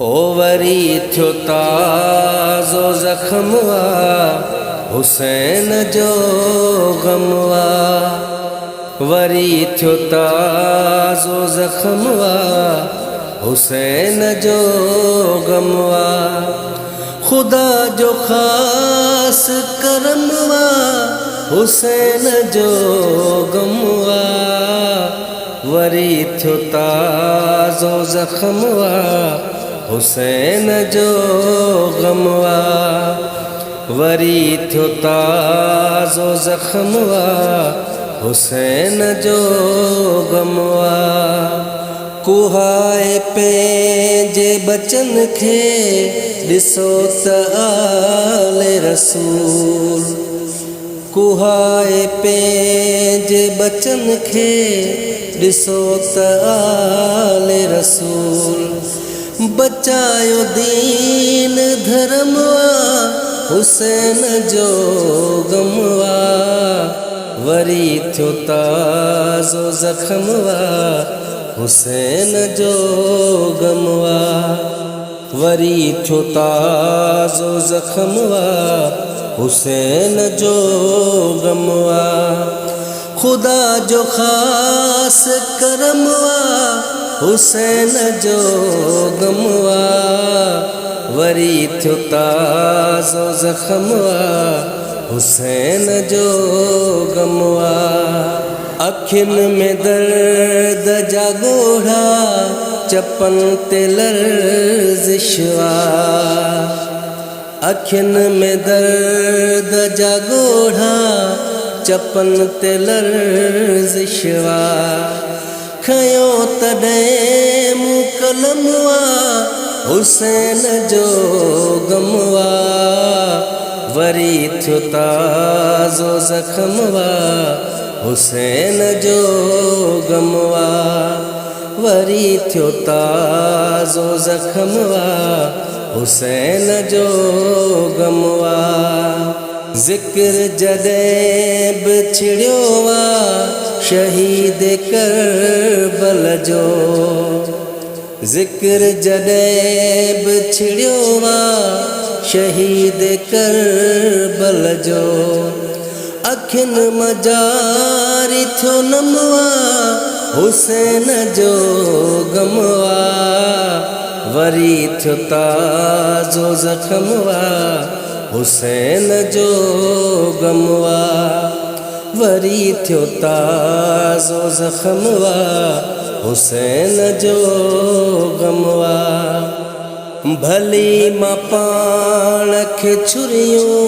ओ वरी थियो ताज़ो ज़ख़्मवा हुसैन जो ग़मवा। वरी थियो ताज़ो ज़ख़्मवा हुसैन जो ग़मवा। खुदा जो ख़ास करमवा हुसैन जो ग़मवा। वरी थियो ताज़ो ज़ख़्मवा हुसैन जो ग़मवा। वरी थियो ताज़ो ज़ख़्मवा हुसैन जो ग़मवा। कुहाए पंहिंजे बचन खे ॾिसो त आले रसूल। कुहाए पंहिंजे बचन खे ॾिसो त आले रसूल। बचायो दीन धर्मवा हुसैन जो ग़मवा। वरी थियो ताज़ो ज़ख़्मवा हुसैन जो ग़मवा। वरी थियो ताज़ो ज़ख़्मवा हुसैन जो ग़मवा। खुदा जो ख़ास करमवा हुसैन जो ग़मवा। वरी थियो ताज़ो ज़ख़्मवा हुसैन जो ग़मवा। अखियुनि में दर्द जा ॻोढ़ा चपनि ते लर्ज़िशवा। अखियुनि में दर्द जा ॻोढ़ा चपनि ते लर्ज़िशवा। खयो तॾहिं मूं कलमवा हुसैन जो ग़मवा। वरी थियो ताज़ो ज़ख़्मवा हुसैन जो ग़मवा। वरी थियो ताज़ो ज़ख़्मवा हुसैन जो ग़मवा। ज़िक्र जॾहिं बि छिड़ियो आहे शहीद करबल जो। ज़िक्र जॾहिं बि छिड़ियो आहे शहीद करबल जो। अखियुनि मां जारी थियो नमवा हुसैन जो ग़मवा। वरी थियो ताज़ो ज़ख़्मवा हुसैन जो ग़मवा। वरी थियो ताज़ो ज़ख़्मवा हुसैन जो ग़मवा। भली मां पाण खे छुरियूं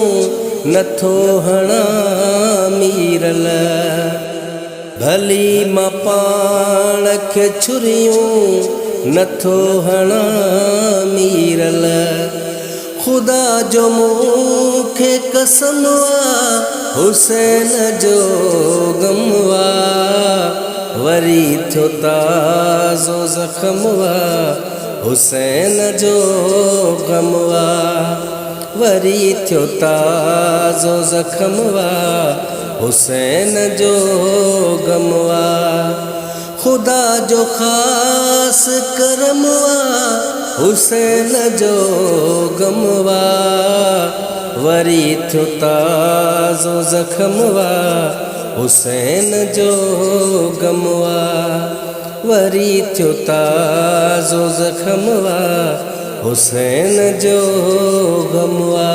नथो हणां मीरल। भली मां पाण खे छुरियूं नथो हणां मीरल। खुदा जो मूंखे कसमवा हुसैन जो ग़मवा। वरी थियो ताज़ो ज़ख़्मवा हुसैन जो ग़मवा। वरी थियो ताज़ो ज़ख़्मवा हुसैन जो ग़मवा। खुदा जो ख़ास करमवा हुसैन जो ग़मवा। वरी थियो ताज़ो ज़ख़्मवा हुसैन जो ग़मवा। वरी थियो ताज़ो ज़ख़्मवा हुसैन जो ग़मवा।